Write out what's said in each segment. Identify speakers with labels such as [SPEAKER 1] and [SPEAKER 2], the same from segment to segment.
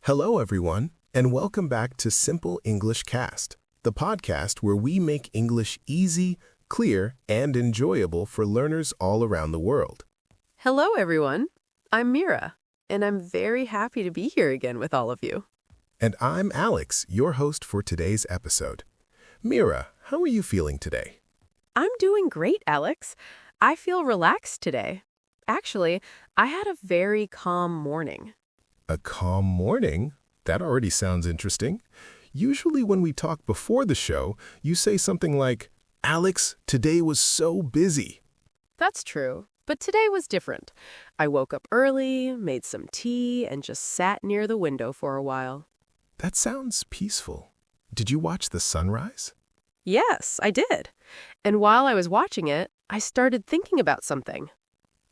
[SPEAKER 1] Hello, everyone, and welcome back to Simple English Cast, the podcast where we make English easy, clear, and enjoyable for learners all around the world.
[SPEAKER 2] Hello, everyone. I'm Mira, and I'm very happy to be here again with all of you.
[SPEAKER 1] And I'm Alex, your host for today's episode. Mira, how are you feeling today?
[SPEAKER 2] I'm doing great, Alex. I feel relaxed today. Actually, I had a very calm morning.
[SPEAKER 1] A calm morning? That already sounds interesting. Usually when we talk before the show, you say something like, "Alex, today was so busy."
[SPEAKER 2] That's true, but today was different. I woke up early, made some tea, and just sat near the window for a while.
[SPEAKER 1] That sounds peaceful. Did you watch the sunrise?
[SPEAKER 2] Yes, I did. And while I was watching it, I started thinking about something.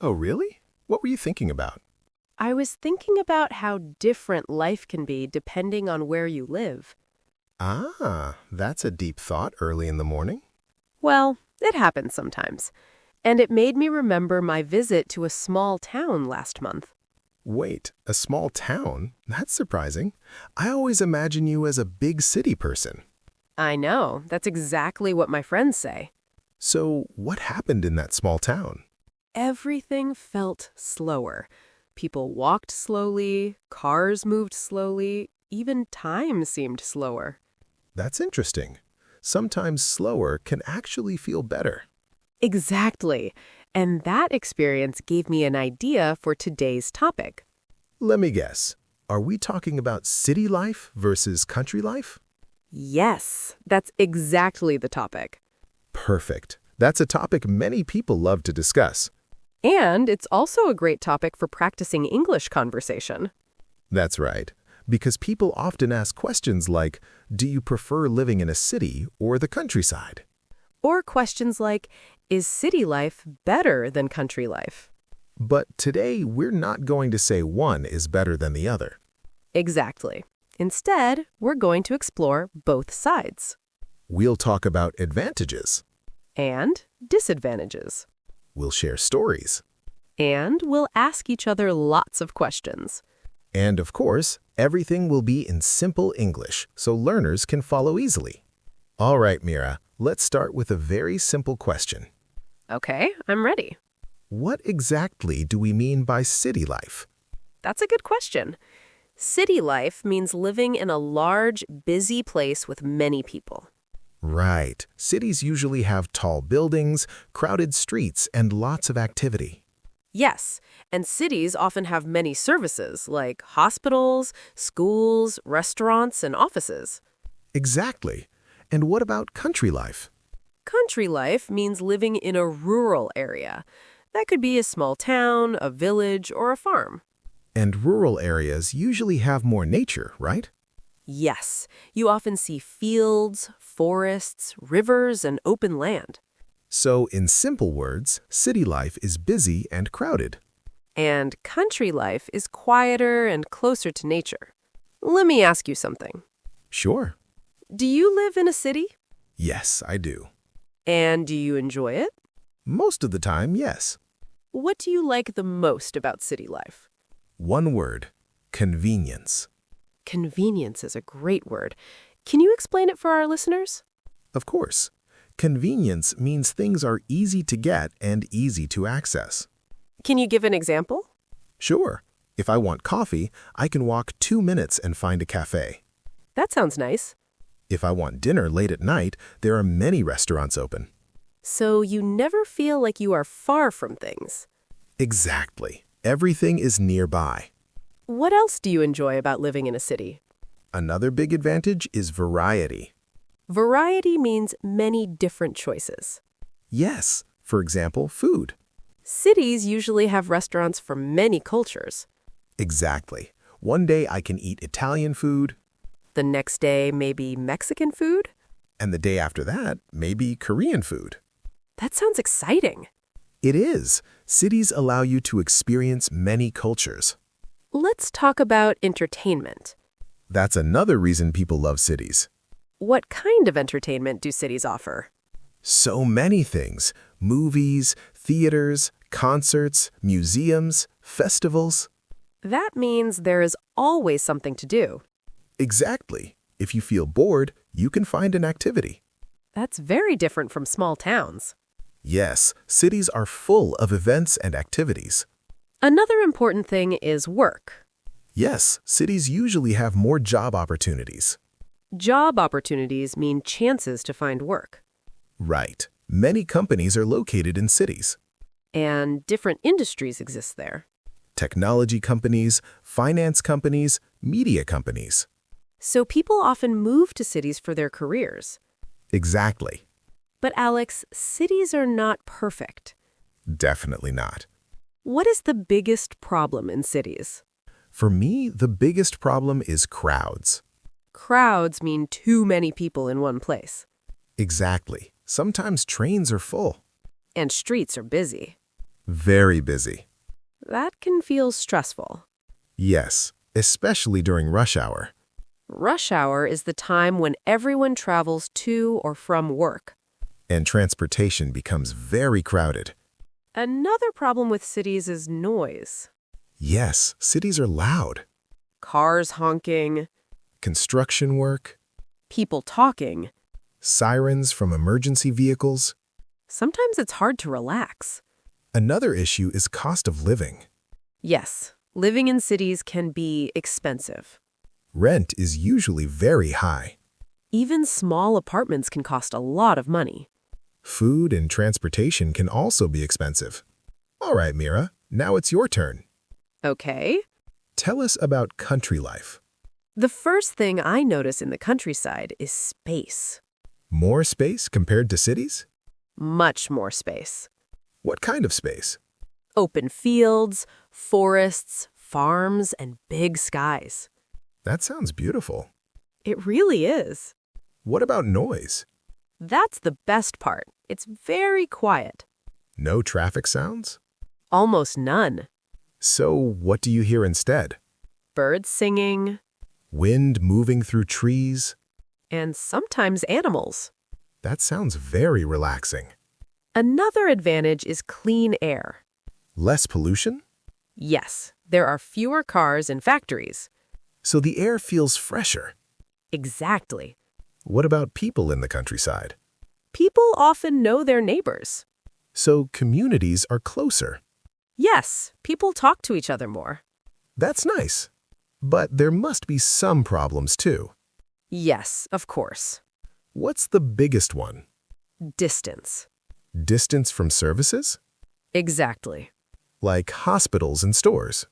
[SPEAKER 1] Oh, really? What were you thinking about?
[SPEAKER 2] I was thinking about how different life can be depending on where you live.
[SPEAKER 1] Ah, that's a deep thought early in the morning.
[SPEAKER 2] Well, it happens sometimes. And it made me remember my visit to a small town last month.
[SPEAKER 1] Wait, a small town? That's surprising. I always imagine you as a big city person.
[SPEAKER 2] I know, that's exactly what my friends say.
[SPEAKER 1] So, what happened in that small town?
[SPEAKER 2] Everything felt slower. People walked slowly, cars moved slowly, even time seemed slower.
[SPEAKER 1] That's interesting. Sometimes slower can actually feel better.
[SPEAKER 2] Exactly. And that experience gave me an idea for today's topic.
[SPEAKER 1] Let me guess. Are we talking about city life versus country life?
[SPEAKER 2] Yes, that's exactly the topic.
[SPEAKER 1] Perfect. That's a topic many people love to discuss.
[SPEAKER 2] And it's also a great topic for practicing English conversation.
[SPEAKER 1] That's right. Because people often ask questions like, do you prefer living in a city or the countryside?
[SPEAKER 2] Or questions like, is city life better than country life?
[SPEAKER 1] But today, we're not going to say one is better than the other.
[SPEAKER 2] Exactly. Instead, we're going to explore both sides.
[SPEAKER 1] We'll talk about advantages.
[SPEAKER 2] And disadvantages.
[SPEAKER 1] We'll share stories.
[SPEAKER 2] And we'll ask each other lots of questions.
[SPEAKER 1] And of course, everything will be in simple English so learners can follow easily. All right, Mira, let's start with a very simple question.
[SPEAKER 2] Okay, I'm ready.
[SPEAKER 1] What exactly do we mean by city life?
[SPEAKER 2] That's a good question. City life means living in a large, busy place with many people.
[SPEAKER 1] Right. Cities usually have tall buildings, crowded streets, and lots of activity.
[SPEAKER 2] Yes, and cities often have many services like hospitals, schools, restaurants, and offices.
[SPEAKER 1] Exactly. And what about country life?
[SPEAKER 2] Country life means living in a rural area. That could be a small town, a village, or a farm.
[SPEAKER 1] And rural areas usually have more nature, right?
[SPEAKER 2] Yes, you often see fields, forests, rivers, and open land.
[SPEAKER 1] So, in simple words, city life is busy and crowded.
[SPEAKER 2] And country life is quieter and closer to nature. Let me ask you something.
[SPEAKER 1] Sure.
[SPEAKER 2] Do you live in a city?
[SPEAKER 1] Yes, I do.
[SPEAKER 2] And do you enjoy it?
[SPEAKER 1] Most of the time, yes.
[SPEAKER 2] What do you like the most about city life?
[SPEAKER 1] One word: convenience.
[SPEAKER 2] Convenience is a great word. Can you explain it for our listeners?
[SPEAKER 1] Of course. Convenience means things are easy to get and easy to access.
[SPEAKER 2] Can you give an example?
[SPEAKER 1] Sure. If I want coffee, I can walk 2 minutes and find a cafe.
[SPEAKER 2] That sounds nice.
[SPEAKER 1] If I want dinner late at night, there are many restaurants open.
[SPEAKER 2] So you never feel like you are far from things.
[SPEAKER 1] Exactly. Everything is nearby.
[SPEAKER 2] What else do you enjoy about living in a city?
[SPEAKER 1] Another big advantage is variety.
[SPEAKER 2] Variety means many different choices.
[SPEAKER 1] Yes, for example, food.
[SPEAKER 2] Cities usually have restaurants for many cultures.
[SPEAKER 1] Exactly. One day I can eat Italian food,
[SPEAKER 2] The next day, maybe Mexican food?
[SPEAKER 1] and the day after that, maybe Korean food.
[SPEAKER 2] That sounds exciting.
[SPEAKER 1] It is. Cities allow you to experience many cultures.
[SPEAKER 2] Let's talk about entertainment.
[SPEAKER 1] That's another reason people love cities.
[SPEAKER 2] What kind of entertainment do cities offer?
[SPEAKER 1] So many things: movies, theaters, concerts, museums, festivals.
[SPEAKER 2] That means there is always something to do.
[SPEAKER 1] Exactly. If you feel bored, you can find an activity.
[SPEAKER 2] That's very different from small towns.
[SPEAKER 1] Yes, cities are full of events and activities.
[SPEAKER 2] Another important thing is work.
[SPEAKER 1] Yes, cities usually have more job opportunities.
[SPEAKER 2] Job opportunities mean chances to find work.
[SPEAKER 1] Right. Many companies are located in cities.
[SPEAKER 2] And different industries exist there.
[SPEAKER 1] Technology companies, finance companies, media companies.
[SPEAKER 2] So people often move to cities for their careers.
[SPEAKER 1] Exactly.
[SPEAKER 2] But Alex, cities are not perfect.
[SPEAKER 1] Definitely not.
[SPEAKER 2] What is the biggest problem in cities?
[SPEAKER 1] For me, the biggest problem is crowds.
[SPEAKER 2] Crowds mean too many people in one place.
[SPEAKER 1] Exactly. Sometimes trains are full.
[SPEAKER 2] And streets are busy.
[SPEAKER 1] Very busy.
[SPEAKER 2] That can feel stressful.
[SPEAKER 1] Yes, especially during rush hour.
[SPEAKER 2] Rush hour is the time when everyone travels to or from work.
[SPEAKER 1] And transportation becomes very crowded.
[SPEAKER 2] Another problem with cities is noise.
[SPEAKER 1] Yes, cities are loud.
[SPEAKER 2] Cars honking,
[SPEAKER 1] Construction work,
[SPEAKER 2] people talking.
[SPEAKER 1] sirens from emergency vehicles.
[SPEAKER 2] Sometimes it's hard to relax.
[SPEAKER 1] Another issue is cost of living.
[SPEAKER 2] Yes, living in cities can be expensive.
[SPEAKER 1] Rent is usually very high.
[SPEAKER 2] Even small apartments can cost a lot of money.
[SPEAKER 1] Food and transportation can also be expensive. All right, Mira, now it's your turn.
[SPEAKER 2] Okay.
[SPEAKER 1] Tell us about country life.
[SPEAKER 2] The first thing I notice in the countryside is space.
[SPEAKER 1] More space compared to cities?
[SPEAKER 2] Much more space.
[SPEAKER 1] What kind of space?
[SPEAKER 2] Open fields, forests, farms, and big skies.
[SPEAKER 1] That sounds beautiful.
[SPEAKER 2] It really is.
[SPEAKER 1] What about noise?
[SPEAKER 2] That's the best part. It's very quiet.
[SPEAKER 1] No traffic sounds?
[SPEAKER 2] Almost none.
[SPEAKER 1] So what do you hear instead?
[SPEAKER 2] Birds singing,
[SPEAKER 1] Wind moving through trees?
[SPEAKER 2] and sometimes animals.
[SPEAKER 1] That sounds very relaxing.
[SPEAKER 2] Another advantage is clean air.
[SPEAKER 1] Less pollution?
[SPEAKER 2] Yes, there are fewer cars and factories.
[SPEAKER 1] So the air feels fresher.
[SPEAKER 2] Exactly.
[SPEAKER 1] What about people in the countryside?
[SPEAKER 2] People often know their neighbors.
[SPEAKER 1] So communities are closer.
[SPEAKER 2] Yes, people talk to each other more.
[SPEAKER 1] That's nice. But there must be some problems too.
[SPEAKER 2] Yes, of course.
[SPEAKER 1] What's the biggest one?
[SPEAKER 2] Distance.
[SPEAKER 1] Distance from services?
[SPEAKER 2] Exactly.
[SPEAKER 1] Like hospitals and stores.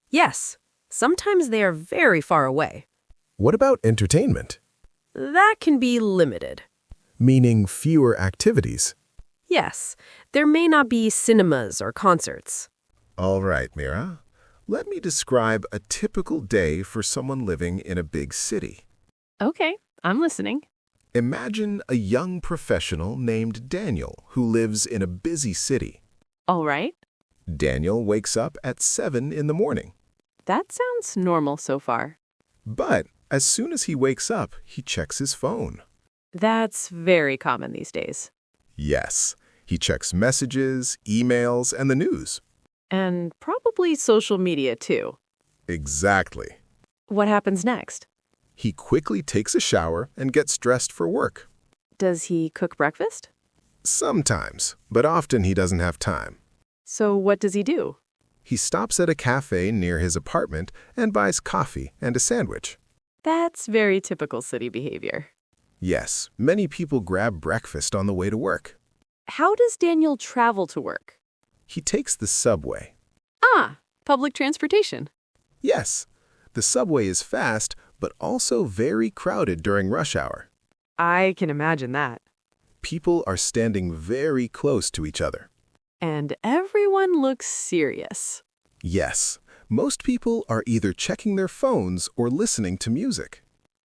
[SPEAKER 2] Yes, sometimes they are very far away.
[SPEAKER 1] What about entertainment?
[SPEAKER 2] That can be limited.
[SPEAKER 1] Meaning fewer activities.
[SPEAKER 2] Yes, there may not be cinemas or concerts.
[SPEAKER 1] All right, Mira. Let me describe a typical day for someone living in a big city.
[SPEAKER 2] Okay, I'm listening.
[SPEAKER 1] Imagine a young professional named Daniel who lives in a busy city.
[SPEAKER 2] All right.
[SPEAKER 1] Daniel wakes up at 7 in the morning.
[SPEAKER 2] That sounds normal so far.
[SPEAKER 1] But as soon as he wakes up, he checks his phone.
[SPEAKER 2] That's very common these days.
[SPEAKER 1] Yes, he checks messages, emails, and the news.
[SPEAKER 2] And probably social media too.
[SPEAKER 1] Exactly.
[SPEAKER 2] What happens next?
[SPEAKER 1] He quickly takes a shower and gets dressed for work.
[SPEAKER 2] Does he cook breakfast?
[SPEAKER 1] Sometimes, but often he doesn't have time.
[SPEAKER 2] So what does he do?
[SPEAKER 1] He stops at a cafe near his apartment and buys coffee and a sandwich.
[SPEAKER 2] That's very typical city behavior.
[SPEAKER 1] Yes, many people grab breakfast on the way to work.
[SPEAKER 2] How does Daniel travel to work?
[SPEAKER 1] He takes the subway.
[SPEAKER 2] Ah, public transportation.
[SPEAKER 1] Yes, the subway is fast, but also very crowded during rush hour.
[SPEAKER 2] I can imagine that.
[SPEAKER 1] People are standing very close to each other.
[SPEAKER 2] And everyone looks serious.
[SPEAKER 1] Yes, most people are either checking their phones or listening to music.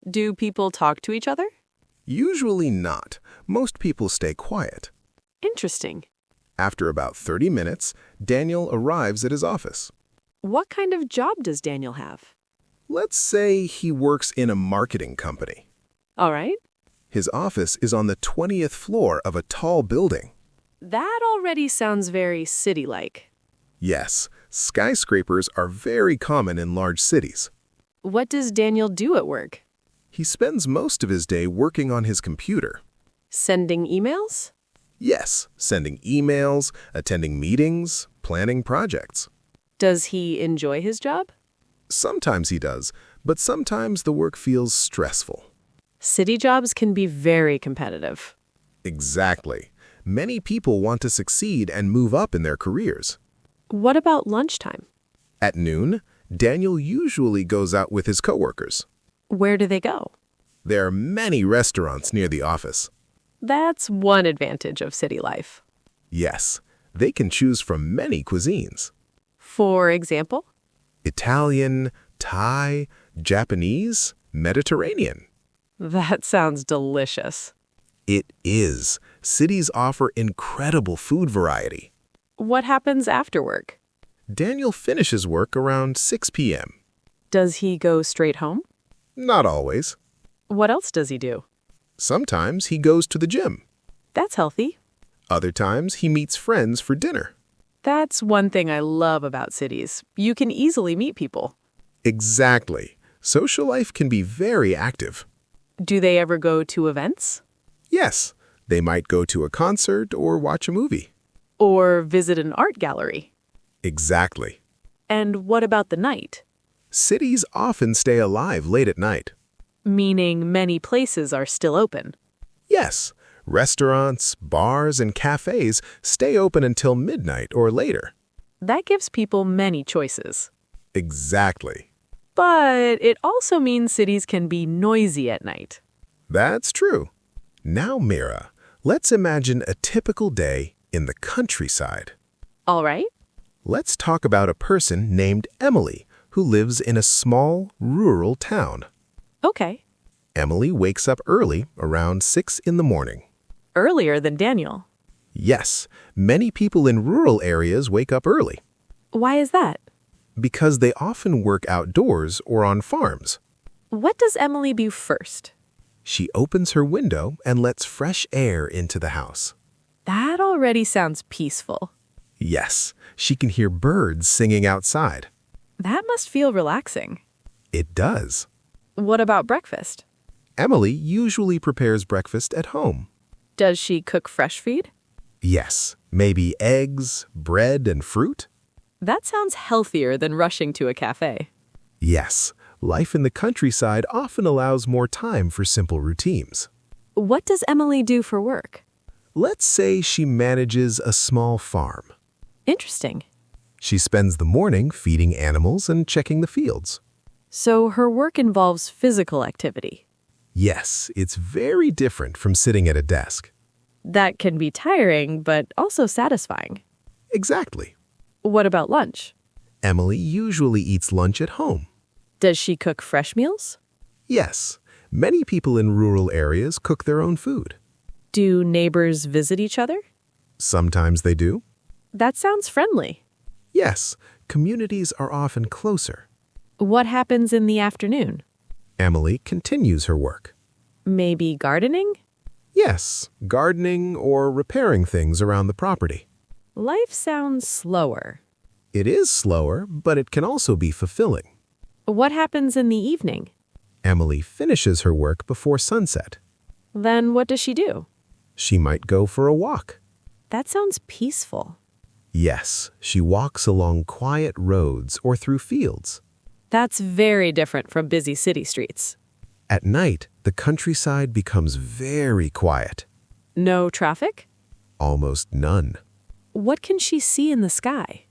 [SPEAKER 2] Do people talk to each other?
[SPEAKER 1] Usually not. Most people stay quiet.
[SPEAKER 2] Interesting.
[SPEAKER 1] After about 30 minutes, Daniel arrives at his office.
[SPEAKER 2] What kind of job does Daniel have?
[SPEAKER 1] Let's say he works in a marketing company.
[SPEAKER 2] All right.
[SPEAKER 1] His office is on the 20th floor of a tall building.
[SPEAKER 2] That already sounds very city-like.
[SPEAKER 1] Yes, skyscrapers are very common in large cities.
[SPEAKER 2] What does Daniel do at work?
[SPEAKER 1] He spends most of his day working on his computer.
[SPEAKER 2] Sending emails?
[SPEAKER 1] Yes, sending emails, attending meetings, planning projects.
[SPEAKER 2] Does he enjoy his job?
[SPEAKER 1] Sometimes he does, but sometimes the work feels stressful.
[SPEAKER 2] City jobs can be very competitive.
[SPEAKER 1] Exactly. Many people want to succeed and move up in their careers.
[SPEAKER 2] What about lunchtime?
[SPEAKER 1] At noon, Daniel usually goes out with his coworkers.
[SPEAKER 2] Where do they go?
[SPEAKER 1] There are many restaurants near the office.
[SPEAKER 2] That's one advantage of city life.
[SPEAKER 1] Yes, they can choose from many cuisines.
[SPEAKER 2] For example?
[SPEAKER 1] Italian, Thai, Japanese, Mediterranean.
[SPEAKER 2] That sounds delicious.
[SPEAKER 1] It is. Cities offer incredible food variety.
[SPEAKER 2] What happens after work?
[SPEAKER 1] Daniel finishes work around 6 p.m.
[SPEAKER 2] Does he go straight home?
[SPEAKER 1] Not always.
[SPEAKER 2] What else does he do?
[SPEAKER 1] Sometimes he goes to the gym.
[SPEAKER 2] That's healthy.
[SPEAKER 1] Other times he meets friends for dinner.
[SPEAKER 2] That's one thing I love about cities. You can easily meet people.
[SPEAKER 1] Exactly. Social life can be very active.
[SPEAKER 2] Do they ever go to events?
[SPEAKER 1] Yes, they might go to a concert or watch a movie.
[SPEAKER 2] Or visit an art gallery?
[SPEAKER 1] Exactly.
[SPEAKER 2] And what about the night?
[SPEAKER 1] Cities often stay alive late at night.
[SPEAKER 2] Meaning many places are still open.
[SPEAKER 1] Yes, restaurants, bars, and cafes stay open until midnight or later.
[SPEAKER 2] That gives people many choices.
[SPEAKER 1] Exactly.
[SPEAKER 2] But it also means cities can be noisy at night.
[SPEAKER 1] That's true. Now, Mira, let's imagine a typical day in the countryside.
[SPEAKER 2] All right?
[SPEAKER 1] Let's talk about a person named Emily who lives in a small, rural town.
[SPEAKER 2] Okay.
[SPEAKER 1] Emily wakes up early, around 6 in the morning.
[SPEAKER 2] Earlier than Daniel.
[SPEAKER 1] Yes, many people in rural areas wake up early
[SPEAKER 2] Why is that?
[SPEAKER 1] because they often work outdoors or on farms.
[SPEAKER 2] What does Emily do first?
[SPEAKER 1] She opens her window and lets fresh air into the house.
[SPEAKER 2] That already sounds peaceful.
[SPEAKER 1] Yes, she can hear birds singing outside.
[SPEAKER 2] That must feel relaxing.
[SPEAKER 1] It does.
[SPEAKER 2] What about breakfast?
[SPEAKER 1] Emily usually prepares breakfast at home.
[SPEAKER 2] Does she cook fresh food?
[SPEAKER 1] Yes, maybe eggs, bread, and fruit?
[SPEAKER 2] That sounds healthier than rushing to a cafe.
[SPEAKER 1] Yes, life in the countryside often allows more time for simple routines.
[SPEAKER 2] What does Emily do for work?
[SPEAKER 1] Let's say she manages a small farm.
[SPEAKER 2] Interesting.
[SPEAKER 1] She spends the morning feeding animals and checking the fields.
[SPEAKER 2] So her work involves physical activity.
[SPEAKER 1] Yes, it's very different from sitting at a desk.
[SPEAKER 2] That can be tiring, but also satisfying.
[SPEAKER 1] Exactly.
[SPEAKER 2] What about lunch?
[SPEAKER 1] Emily usually eats lunch at home.
[SPEAKER 2] Does she cook fresh meals?
[SPEAKER 1] Yes, many people in rural areas cook their own food.
[SPEAKER 2] Do neighbors visit each other?
[SPEAKER 1] Sometimes they do.
[SPEAKER 2] That sounds friendly.
[SPEAKER 1] Yes, communities are often closer.
[SPEAKER 2] What happens in the afternoon?
[SPEAKER 1] Emily continues her work.
[SPEAKER 2] Maybe gardening?
[SPEAKER 1] Yes, gardening or repairing things around the property.
[SPEAKER 2] Life sounds slower.
[SPEAKER 1] It is slower, but it can also be fulfilling.
[SPEAKER 2] What happens in the evening?
[SPEAKER 1] Emily finishes her work before sunset.
[SPEAKER 2] Then what does she do?
[SPEAKER 1] She might go for a walk.
[SPEAKER 2] That sounds peaceful.
[SPEAKER 1] Yes, she walks along quiet roads or through fields.
[SPEAKER 2] That's very different from busy city streets.
[SPEAKER 1] At night, the countryside becomes very quiet.
[SPEAKER 2] No traffic?
[SPEAKER 1] Almost none.
[SPEAKER 2] What can she see in the sky?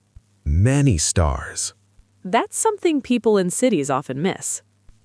[SPEAKER 1] Many stars.
[SPEAKER 2] That's something people in cities often miss.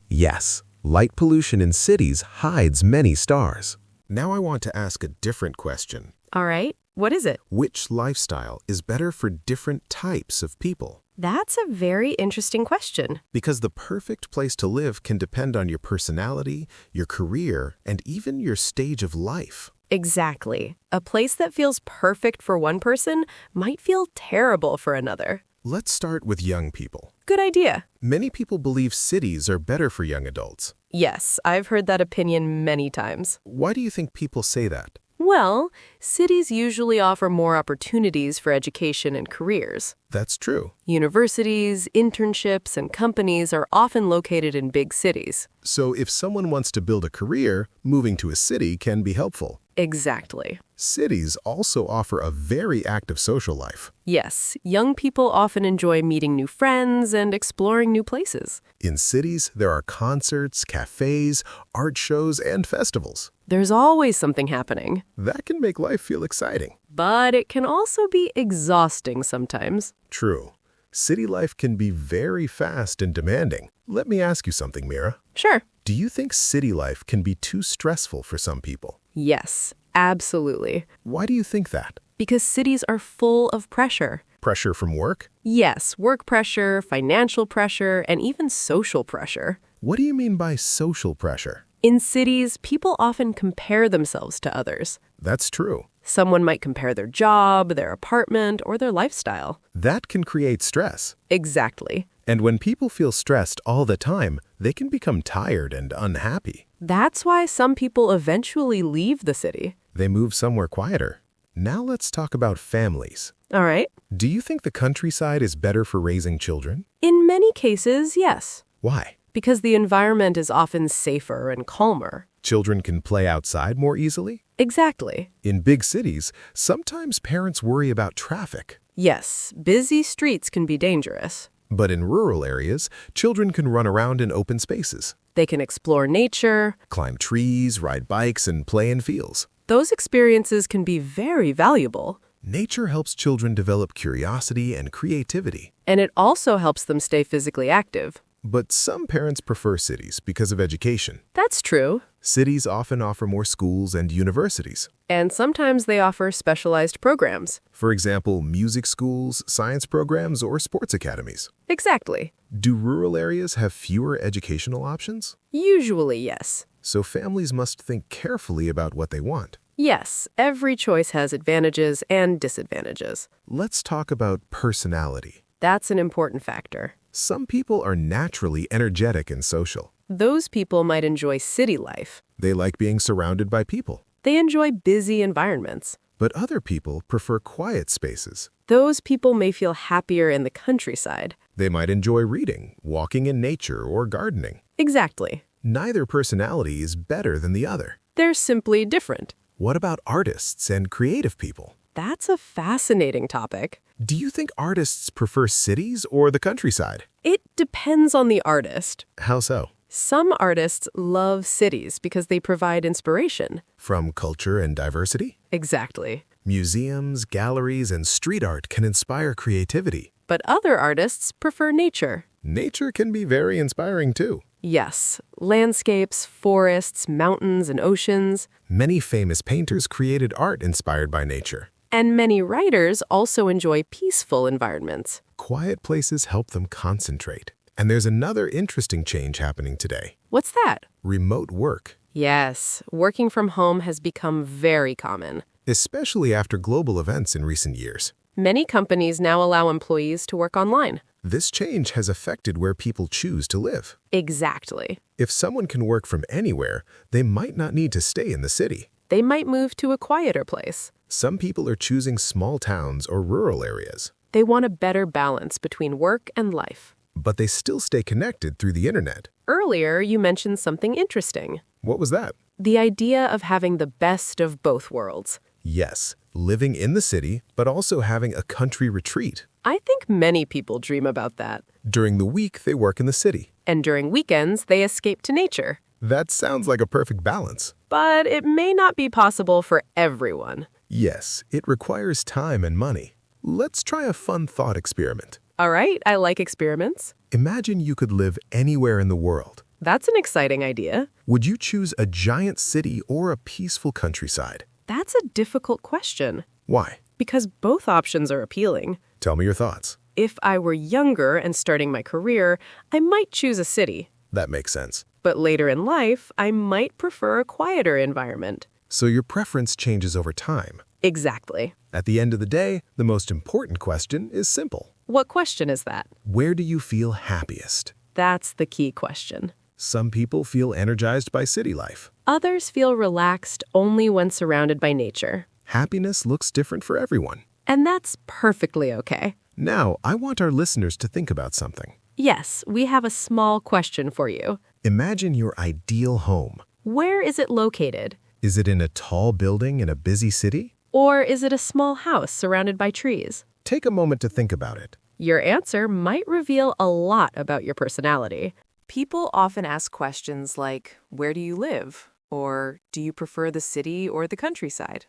[SPEAKER 1] Yes, light pollution in cities hides many stars. Now I want to ask a different question.
[SPEAKER 2] All right, what is it?
[SPEAKER 1] Which lifestyle is better for different types of people?
[SPEAKER 2] That's a very interesting question.
[SPEAKER 1] Because the perfect place to live can depend on your personality, your career, and even your stage of life.
[SPEAKER 2] Exactly. A place that feels perfect for one person might feel terrible for another.
[SPEAKER 1] Let's start with young people.
[SPEAKER 2] Good idea.
[SPEAKER 1] Many people believe cities are better for young adults.
[SPEAKER 2] Yes, I've heard that opinion many times.
[SPEAKER 1] Why do you think people say that?
[SPEAKER 2] Well, cities usually offer more opportunities for education and careers.
[SPEAKER 1] That's true.
[SPEAKER 2] Universities, internships, and companies are often located in big cities.
[SPEAKER 1] So if someone wants to build a career, moving to a city can be helpful.
[SPEAKER 2] Exactly.
[SPEAKER 1] Cities also offer a very active social life.
[SPEAKER 2] Yes, young people often enjoy meeting new friends and exploring new places.
[SPEAKER 1] In cities, there are concerts, cafes, art shows, and festivals.
[SPEAKER 2] There's always something happening.
[SPEAKER 1] That can make life feel exciting.
[SPEAKER 2] But it can also be exhausting sometimes.
[SPEAKER 1] True. City life can be very fast and demanding. Let me ask you something, Mira.
[SPEAKER 2] Sure.
[SPEAKER 1] Do you think city life can be too stressful for some people?
[SPEAKER 2] Yes, absolutely.
[SPEAKER 1] Why do you think that?
[SPEAKER 2] Because cities are full of pressure.
[SPEAKER 1] Pressure from work?
[SPEAKER 2] Yes, work pressure, financial pressure, and even social pressure.
[SPEAKER 1] What do you mean by social pressure?
[SPEAKER 2] In cities, people often compare themselves to others.
[SPEAKER 1] That's true.
[SPEAKER 2] Someone might compare their job, their apartment, or their lifestyle.
[SPEAKER 1] That can create stress.
[SPEAKER 2] Exactly.
[SPEAKER 1] And when people feel stressed all the time, they can become tired and unhappy.
[SPEAKER 2] That's why some people eventually leave the city.
[SPEAKER 1] They move somewhere quieter. Now let's talk about families.
[SPEAKER 2] All right.
[SPEAKER 1] Do you think the countryside is better for raising children?
[SPEAKER 2] In many cases, yes.
[SPEAKER 1] Why?
[SPEAKER 2] Because the environment is often safer and calmer.
[SPEAKER 1] Children can play outside more easily?
[SPEAKER 2] Exactly.
[SPEAKER 1] In big cities, sometimes parents worry about traffic.
[SPEAKER 2] Yes, busy streets can be dangerous.
[SPEAKER 1] But in rural areas, children can run around in open spaces,
[SPEAKER 2] They can explore nature.
[SPEAKER 1] climb trees, ride bikes, and play in fields.
[SPEAKER 2] Those experiences can be very valuable.
[SPEAKER 1] Nature helps children develop curiosity and creativity.
[SPEAKER 2] And it also helps them stay physically active.
[SPEAKER 1] But some parents prefer cities because of education.
[SPEAKER 2] That's true.
[SPEAKER 1] Cities often offer more schools and universities.
[SPEAKER 2] And sometimes they offer specialized programs.
[SPEAKER 1] For example, music schools, science programs, or sports academies.
[SPEAKER 2] Exactly.
[SPEAKER 1] Do rural areas have fewer educational options?
[SPEAKER 2] Usually, yes.
[SPEAKER 1] So families must think carefully about what they want.
[SPEAKER 2] Yes, every choice has advantages and disadvantages.
[SPEAKER 1] Let's talk about personality.
[SPEAKER 2] That's an important factor.
[SPEAKER 1] Some people are naturally energetic and social.
[SPEAKER 2] Those people might enjoy city life.
[SPEAKER 1] They like being surrounded by people.
[SPEAKER 2] They enjoy busy environments.
[SPEAKER 1] But other people prefer quiet spaces.
[SPEAKER 2] Those people may feel happier in the countryside.
[SPEAKER 1] They might enjoy reading, walking in nature, or gardening.
[SPEAKER 2] Exactly.
[SPEAKER 1] Neither personality is better than the other.
[SPEAKER 2] They're simply different.
[SPEAKER 1] What about artists and creative people?
[SPEAKER 2] That's a fascinating topic.
[SPEAKER 1] Do you think artists prefer cities or the countryside?
[SPEAKER 2] It depends on the artist.
[SPEAKER 1] How so?
[SPEAKER 2] Some artists love cities because they provide inspiration.
[SPEAKER 1] From culture and diversity?
[SPEAKER 2] Exactly.
[SPEAKER 1] Museums, galleries, and street art can inspire creativity.
[SPEAKER 2] But other artists prefer nature.
[SPEAKER 1] Nature can be very inspiring too.
[SPEAKER 2] Yes, landscapes, forests, mountains, and oceans.
[SPEAKER 1] Many famous painters created art inspired by nature.
[SPEAKER 2] And many writers also enjoy peaceful environments.
[SPEAKER 1] Quiet places help them concentrate. And there's another interesting change happening today.
[SPEAKER 2] What's that?
[SPEAKER 1] Remote work.
[SPEAKER 2] Yes, working from home has become very common.
[SPEAKER 1] Especially after global events in recent years.
[SPEAKER 2] Many companies now allow employees to work online.
[SPEAKER 1] This change has affected where people choose to live.
[SPEAKER 2] Exactly.
[SPEAKER 1] If someone can work from anywhere, they might not need to stay in the city.
[SPEAKER 2] They might move to a quieter place.
[SPEAKER 1] Some people are choosing small towns or rural areas.
[SPEAKER 2] They want a better balance between work and life.
[SPEAKER 1] But they still stay connected through the internet.
[SPEAKER 2] Earlier, you mentioned something interesting.
[SPEAKER 1] What was that?
[SPEAKER 2] The idea of having the best of both worlds.
[SPEAKER 1] Yes, living in the city, but also having a country retreat.
[SPEAKER 2] I think many people dream about that.
[SPEAKER 1] During the week, they work in the city.
[SPEAKER 2] And during weekends, they escape to nature.
[SPEAKER 1] That sounds like a perfect balance.
[SPEAKER 2] But it may not be possible for everyone.
[SPEAKER 1] Yes, it requires time and money. Let's try a fun thought experiment.
[SPEAKER 2] All right, I like experiments.
[SPEAKER 1] Imagine you could live anywhere in the world.
[SPEAKER 2] That's an exciting idea.
[SPEAKER 1] Would you choose a giant city or a peaceful countryside?
[SPEAKER 2] That's a difficult question.
[SPEAKER 1] Why?
[SPEAKER 2] Because both options are appealing.
[SPEAKER 1] Tell me your thoughts.
[SPEAKER 2] If I were younger and starting my career, I might choose a city.
[SPEAKER 1] That makes sense.
[SPEAKER 2] But later in life, I might prefer a quieter environment.
[SPEAKER 1] So your preference changes over time.
[SPEAKER 2] Exactly.
[SPEAKER 1] At the end of the day, the most important question is simple.
[SPEAKER 2] What question is that?
[SPEAKER 1] Where do you feel happiest?
[SPEAKER 2] That's the key question.
[SPEAKER 1] Some people feel energized by city life.
[SPEAKER 2] Others feel relaxed only when surrounded by nature.
[SPEAKER 1] Happiness looks different for everyone.
[SPEAKER 2] And that's perfectly okay.
[SPEAKER 1] Now, I want our listeners to think about something.
[SPEAKER 2] Yes, we have a small question for you.
[SPEAKER 1] Imagine your ideal home.
[SPEAKER 2] Where is it located?
[SPEAKER 1] Is it in a tall building in a busy city?
[SPEAKER 2] Or is it a small house surrounded by trees?
[SPEAKER 1] Take a moment to think about it.
[SPEAKER 2] Your answer might reveal a lot about your personality.
[SPEAKER 3] People often ask questions like, where do you live? Or do you prefer the city or the countryside?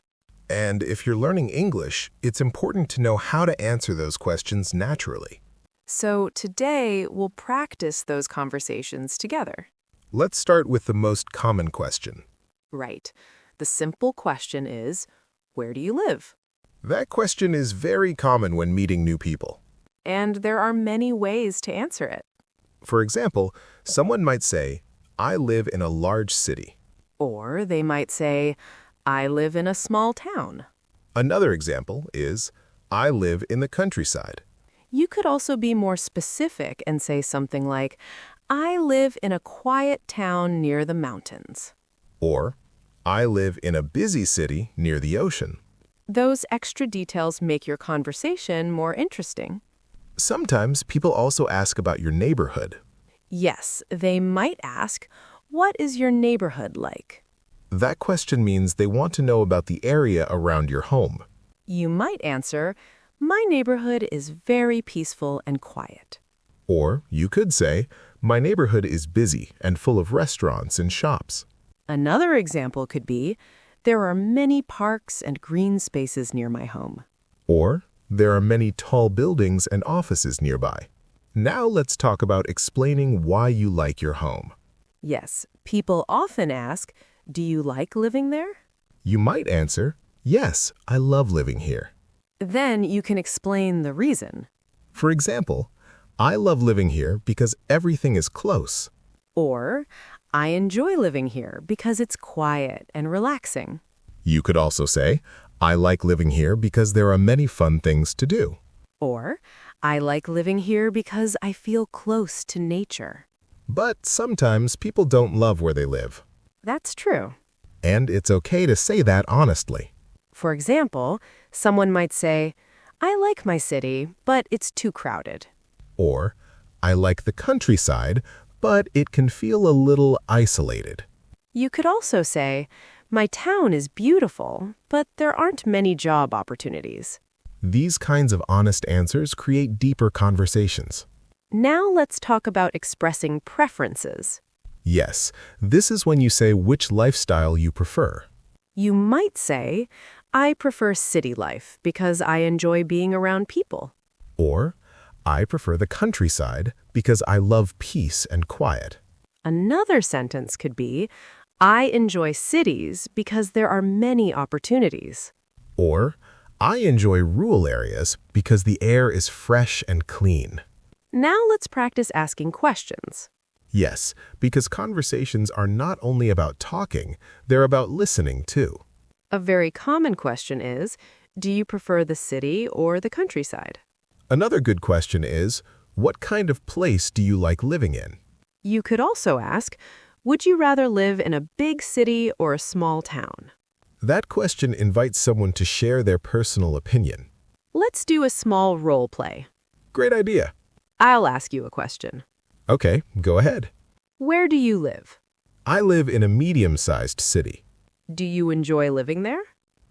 [SPEAKER 1] And if you're learning English, it's important to know how to answer those questions naturally.
[SPEAKER 3] So today, we'll practice those conversations together.
[SPEAKER 1] Let's start with the most common question.
[SPEAKER 3] Right. The simple question is, where do you live?
[SPEAKER 1] That question is very common when meeting new people.
[SPEAKER 3] And there are many ways to answer it.
[SPEAKER 1] For example, someone might say, I live in a large city.
[SPEAKER 3] Or they might say, I live in a small town.
[SPEAKER 1] Another example is, I live in the countryside.
[SPEAKER 3] You could also be more specific and say something like, I live in a quiet town near the mountains.
[SPEAKER 1] Or, I live in a busy city near the ocean.
[SPEAKER 3] Those extra details make your conversation more interesting.
[SPEAKER 1] Sometimes people also ask about your neighborhood.
[SPEAKER 3] Yes, they might ask, what is your neighborhood like?
[SPEAKER 1] That question means they want to know about the area around your home.
[SPEAKER 3] You might answer, my neighborhood is very peaceful and quiet.
[SPEAKER 1] Or you could say, my neighborhood is busy and full of restaurants and shops.
[SPEAKER 3] Another example could be, there are many parks and green spaces near my home.
[SPEAKER 1] Or, there are many tall buildings and offices nearby. Now let's talk about explaining why you like your home.
[SPEAKER 3] Yes, people often ask, do you like living there?
[SPEAKER 1] You might answer, yes, I love living here.
[SPEAKER 3] Then you can explain the reason.
[SPEAKER 1] For example, I love living here because everything is close.
[SPEAKER 3] Or, I enjoy living here because it's quiet and relaxing.
[SPEAKER 1] You could also say, I like living here because there are many fun things to do.
[SPEAKER 3] Or, I like living here because I feel close to nature.
[SPEAKER 1] But sometimes people don't love where they live.
[SPEAKER 3] That's true.
[SPEAKER 1] And it's okay to say that honestly.
[SPEAKER 3] For example, someone might say, I like my city, but it's too crowded.
[SPEAKER 1] Or, I like the countryside, but it can feel a little isolated.
[SPEAKER 3] You could also say, my town is beautiful, but there aren't many job opportunities.
[SPEAKER 1] These kinds of honest answers create deeper conversations.
[SPEAKER 3] Now let's talk about expressing preferences.
[SPEAKER 1] Yes, this is when you say which lifestyle you prefer.
[SPEAKER 3] You might say, I prefer city life because I enjoy being around people.
[SPEAKER 1] Or, I prefer the countryside because I love peace and quiet.
[SPEAKER 3] Another sentence could be, I enjoy cities because there are many opportunities.
[SPEAKER 1] Or, I enjoy rural areas because the air is fresh and clean.
[SPEAKER 3] Now let's practice asking questions.
[SPEAKER 1] Yes, because conversations are not only about talking, they're about listening too.
[SPEAKER 3] A very common question is, do you prefer the city or the countryside?
[SPEAKER 1] Another good question is, what kind of place do you like living in?
[SPEAKER 3] You could also ask, would you rather live in a big city or a small town?
[SPEAKER 1] That question invites someone to share their personal opinion.
[SPEAKER 3] Let's do a small role play.
[SPEAKER 1] Great idea.
[SPEAKER 3] I'll ask you a question.
[SPEAKER 1] Okay, go ahead.
[SPEAKER 3] Where do you live?
[SPEAKER 1] I live in a medium-sized city.
[SPEAKER 3] Do you enjoy living there?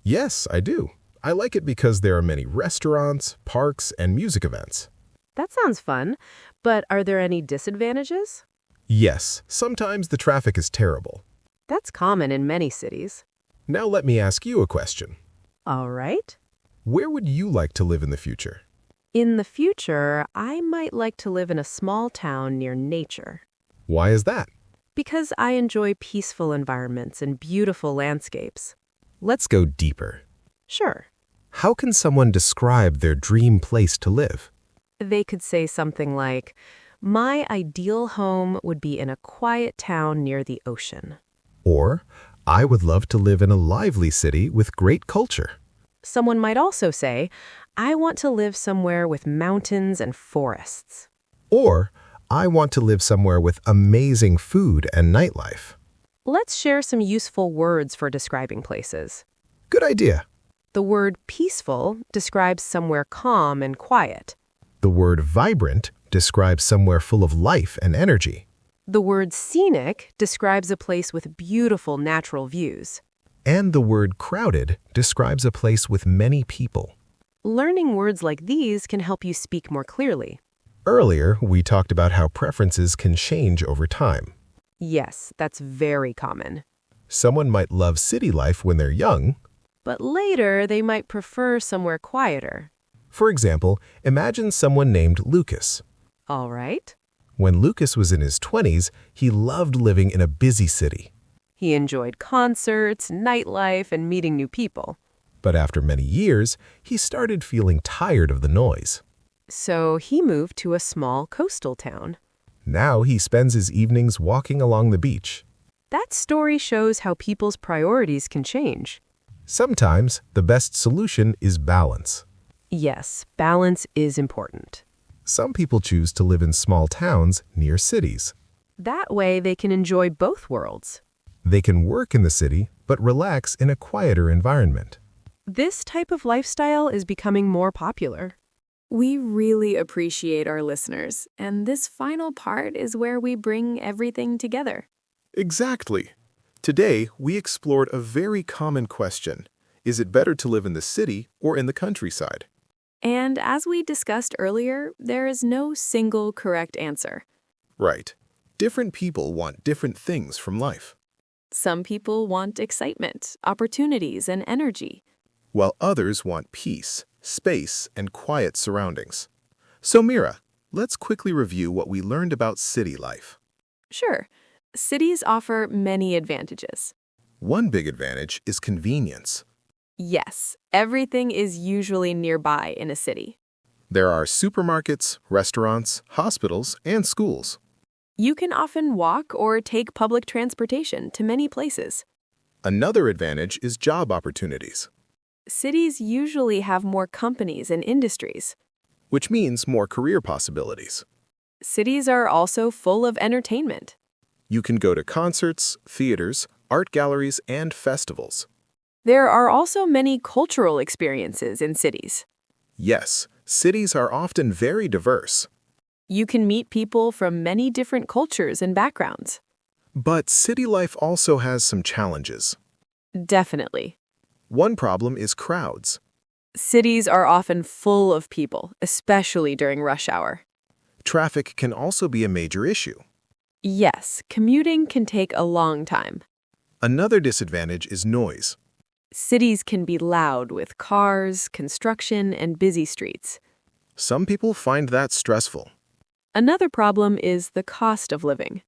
[SPEAKER 1] Yes, I do. I like it because there are many restaurants, parks, and music events.
[SPEAKER 3] That sounds fun, but are there any disadvantages?
[SPEAKER 1] Yes, sometimes the traffic is terrible.
[SPEAKER 3] That's common in many cities.
[SPEAKER 1] Now let me ask you a question.
[SPEAKER 3] All right.
[SPEAKER 1] Where would you like to live in the future?
[SPEAKER 3] In the future, I might like to live in a small town near nature.
[SPEAKER 1] Why is that?
[SPEAKER 3] Because I enjoy peaceful environments and beautiful landscapes.
[SPEAKER 1] Let's go deeper.
[SPEAKER 3] Sure.
[SPEAKER 1] How can someone describe their dream place to live?
[SPEAKER 3] They could say something like, my ideal home would be in a quiet town near the ocean.
[SPEAKER 1] Or, I would love to live in a lively city with great culture.
[SPEAKER 3] Someone might also say, I want to live somewhere with mountains and forests.
[SPEAKER 1] Or, I want to live somewhere with amazing food and nightlife.
[SPEAKER 2] Let's share some useful words for describing places.
[SPEAKER 1] Good idea.
[SPEAKER 2] The word peaceful describes somewhere calm and quiet.
[SPEAKER 1] The word vibrant describes somewhere full of life and energy.
[SPEAKER 2] The word scenic describes a place with beautiful natural views.
[SPEAKER 1] And the word crowded describes a place with many people.
[SPEAKER 2] Learning words like these can help you speak more clearly.
[SPEAKER 1] Earlier, we talked about how preferences can change over time.
[SPEAKER 2] Yes, that's very common.
[SPEAKER 1] Someone might love city life when they're young.
[SPEAKER 2] But later, they might prefer somewhere quieter.
[SPEAKER 1] For example, imagine someone named Lucas.
[SPEAKER 2] All right.
[SPEAKER 1] When Lucas was in his 20s, he loved living in a busy city.
[SPEAKER 2] He enjoyed concerts, nightlife, and meeting new people.
[SPEAKER 1] But after many years, he started feeling tired of the noise.
[SPEAKER 2] So he moved to a small coastal town.
[SPEAKER 1] Now he spends his evenings walking along the beach.
[SPEAKER 2] That story shows how people's priorities can change.
[SPEAKER 1] Sometimes the best solution is balance.
[SPEAKER 2] Yes, balance is important.
[SPEAKER 1] Some people choose to live in small towns near cities.
[SPEAKER 2] That way they can enjoy both worlds.
[SPEAKER 1] They can work in the city, but relax in a quieter environment.
[SPEAKER 2] This type of lifestyle is becoming more popular.
[SPEAKER 4] We really appreciate our listeners, and this final part is where we bring everything together.
[SPEAKER 1] Exactly. Today, we explored a very common question. Is it better to live in the city or in the countryside?
[SPEAKER 4] And as we discussed earlier, there is no single correct answer.
[SPEAKER 1] Right. Different people want different things from life,
[SPEAKER 4] Some people want excitement, opportunities, and energy.
[SPEAKER 1] while others want peace, space, and quiet surroundings. So Mira, let's quickly review what we learned about city life.
[SPEAKER 4] Sure, cities offer many advantages.
[SPEAKER 1] One big advantage is convenience.
[SPEAKER 4] Yes, everything is usually nearby in a city.
[SPEAKER 1] There are supermarkets, restaurants, hospitals, and schools.
[SPEAKER 4] You can often walk or take public transportation to many places.
[SPEAKER 1] Another advantage is job opportunities,
[SPEAKER 4] Cities usually have more companies and industries.
[SPEAKER 1] which means more career possibilities.
[SPEAKER 4] Cities are also full of entertainment.
[SPEAKER 1] You can go to concerts, theaters, art galleries, and festivals.
[SPEAKER 4] There are also many cultural experiences in cities.
[SPEAKER 1] Yes, cities are often very diverse.
[SPEAKER 4] You can meet people from many different cultures and backgrounds.
[SPEAKER 1] But city life also has some challenges.
[SPEAKER 4] Definitely.
[SPEAKER 1] One problem is crowds.
[SPEAKER 4] Cities are often full of people, especially during rush hour.
[SPEAKER 1] Traffic can also be a major issue.
[SPEAKER 4] Yes, commuting can take a long time.
[SPEAKER 1] Another disadvantage is noise.
[SPEAKER 4] Cities can be loud with cars, construction, and busy streets.
[SPEAKER 1] Some people find that stressful.
[SPEAKER 4] Another problem is the cost of living.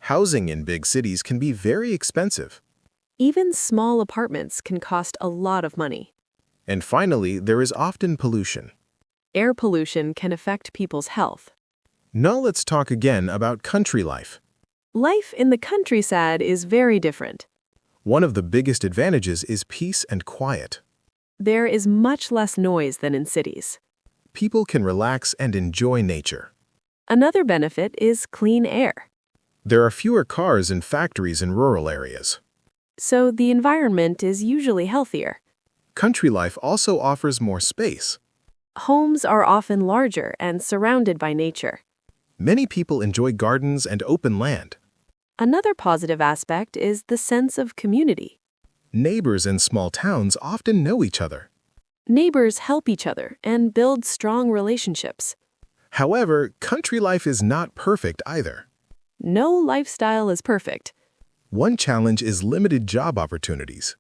[SPEAKER 1] Housing in big cities can be very expensive.
[SPEAKER 4] Even small apartments can cost a lot of money.
[SPEAKER 1] And finally, there is often pollution.
[SPEAKER 4] Air pollution can affect people's health.
[SPEAKER 1] Now let's talk again about country life.
[SPEAKER 4] Life in the countryside is very different.
[SPEAKER 1] One of the biggest advantages is peace and quiet.
[SPEAKER 4] There is much less noise than in cities.
[SPEAKER 1] People can relax and enjoy nature.
[SPEAKER 4] Another benefit is clean air.
[SPEAKER 1] There are fewer cars and factories in rural areas.
[SPEAKER 4] So the environment is usually healthier.
[SPEAKER 1] Country life also offers more space.
[SPEAKER 4] Homes are often larger and surrounded by nature.
[SPEAKER 1] Many people enjoy gardens and open land.
[SPEAKER 4] Another positive aspect is the sense of community.
[SPEAKER 1] Neighbors in small towns often know each other.
[SPEAKER 4] Neighbors help each other and build strong relationships.
[SPEAKER 1] However, country life is not perfect either.
[SPEAKER 4] No lifestyle is perfect.
[SPEAKER 1] One challenge is limited job opportunities.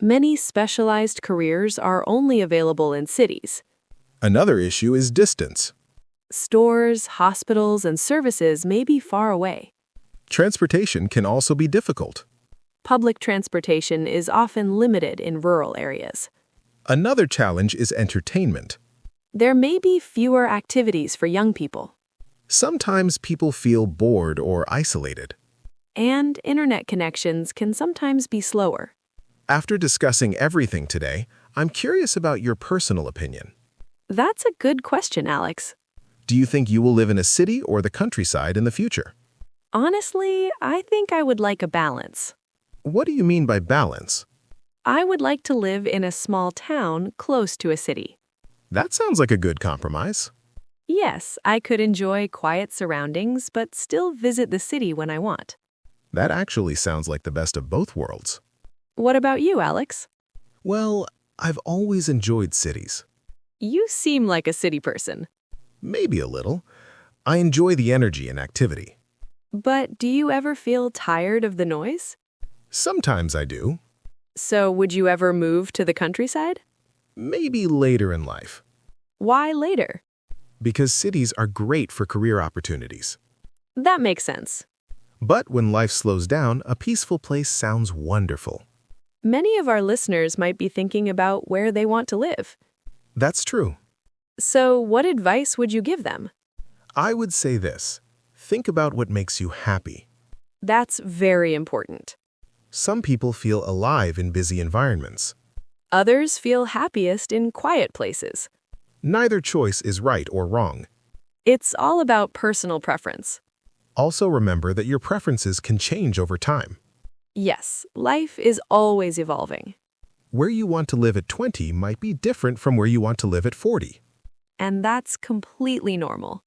[SPEAKER 4] Many specialized careers are only available in cities.
[SPEAKER 1] Another issue is distance.
[SPEAKER 4] Stores, hospitals, and services may be far away.
[SPEAKER 1] Transportation can also be difficult.
[SPEAKER 4] Public transportation is often limited in rural areas.
[SPEAKER 1] Another challenge is entertainment.
[SPEAKER 4] There may be fewer activities for young people.
[SPEAKER 1] Sometimes people feel bored or isolated.
[SPEAKER 4] And internet connections can sometimes be slower.
[SPEAKER 1] After discussing everything today, I'm curious about your personal opinion.
[SPEAKER 4] That's a good question, Alex.
[SPEAKER 1] Do you think you will live in a city or the countryside in the future?
[SPEAKER 3] Honestly, I think I would like a balance.
[SPEAKER 1] What do you mean by balance?
[SPEAKER 3] I would like to live in a small town close to a city.
[SPEAKER 1] That sounds like a good compromise.
[SPEAKER 3] Yes, I could enjoy quiet surroundings but still visit the city when I want.
[SPEAKER 1] That actually sounds like the best of both worlds.
[SPEAKER 3] What about you, Alex?
[SPEAKER 1] Well, I've always enjoyed cities.
[SPEAKER 3] You seem like a city person.
[SPEAKER 1] Maybe a little. I enjoy the energy and activity.
[SPEAKER 3] But do you ever feel tired of the noise?
[SPEAKER 1] Sometimes I do.
[SPEAKER 3] So would you ever move to the countryside?
[SPEAKER 1] Maybe later in life.
[SPEAKER 3] Why later?
[SPEAKER 1] Because cities are great for career opportunities.
[SPEAKER 3] That makes sense.
[SPEAKER 1] But when life slows down, a peaceful place sounds wonderful.
[SPEAKER 3] Many of our listeners might be thinking about where they want to live.
[SPEAKER 1] That's true.
[SPEAKER 3] So what advice would you give them?
[SPEAKER 1] I would say this. Think about what makes you happy.
[SPEAKER 3] That's very important.
[SPEAKER 1] Some people feel alive in busy environments.
[SPEAKER 3] Others feel happiest in quiet places.
[SPEAKER 1] Neither choice is right or wrong.
[SPEAKER 3] It's all about personal preference.
[SPEAKER 1] Also remember that your preferences can change over time.
[SPEAKER 3] Yes, life is always evolving.
[SPEAKER 1] Where you want to live at 20 might be different from where you want to live at 40.
[SPEAKER 3] And that's completely normal.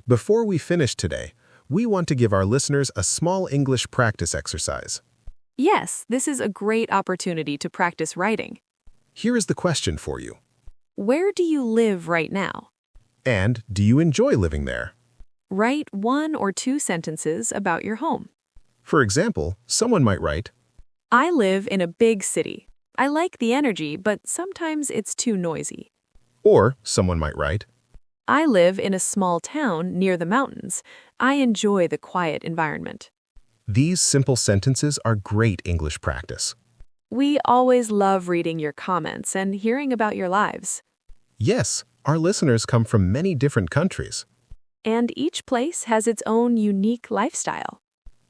[SPEAKER 1] Before we finish today, we want to give our listeners a small English practice exercise.
[SPEAKER 3] Yes, this is a great opportunity to practice writing.
[SPEAKER 1] Here is the question for you.
[SPEAKER 3] Where do you live right now?
[SPEAKER 1] And do you enjoy living there?
[SPEAKER 3] Write 1 or 2 sentences about your home.
[SPEAKER 1] For example, someone might write,
[SPEAKER 3] I live in a big city. I like the energy, but sometimes it's too noisy.
[SPEAKER 1] or someone might write,
[SPEAKER 3] I live in a small town near the mountains. I enjoy the quiet environment.
[SPEAKER 1] These simple sentences are great English practice.
[SPEAKER 3] We always love reading your comments and hearing about your lives.
[SPEAKER 1] Yes, our listeners come from many different countries.
[SPEAKER 3] And each place has its own unique lifestyle.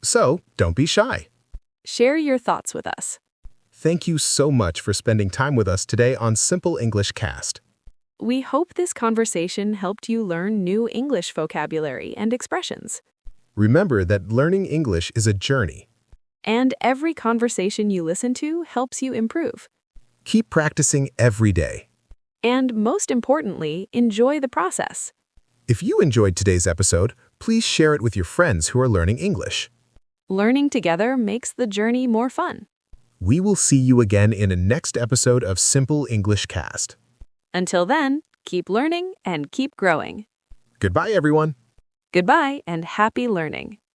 [SPEAKER 1] So, don't be shy.
[SPEAKER 3] Share your thoughts with us.
[SPEAKER 1] Thank you so much for spending time with us today on Simple English Cast.
[SPEAKER 3] We hope this conversation helped you learn new English vocabulary and expressions.
[SPEAKER 1] Remember that learning English is a journey.
[SPEAKER 3] And every conversation you listen to helps you improve.
[SPEAKER 1] Keep practicing every day.
[SPEAKER 3] And most importantly, enjoy the process.
[SPEAKER 1] If you enjoyed today's episode, please share it with your friends who are learning English.
[SPEAKER 3] Learning together makes the journey more fun.
[SPEAKER 1] We will see you again in a next episode of Simple English Cast.
[SPEAKER 3] Until then, keep learning and keep growing.
[SPEAKER 1] Goodbye, everyone.
[SPEAKER 3] Goodbye and happy learning.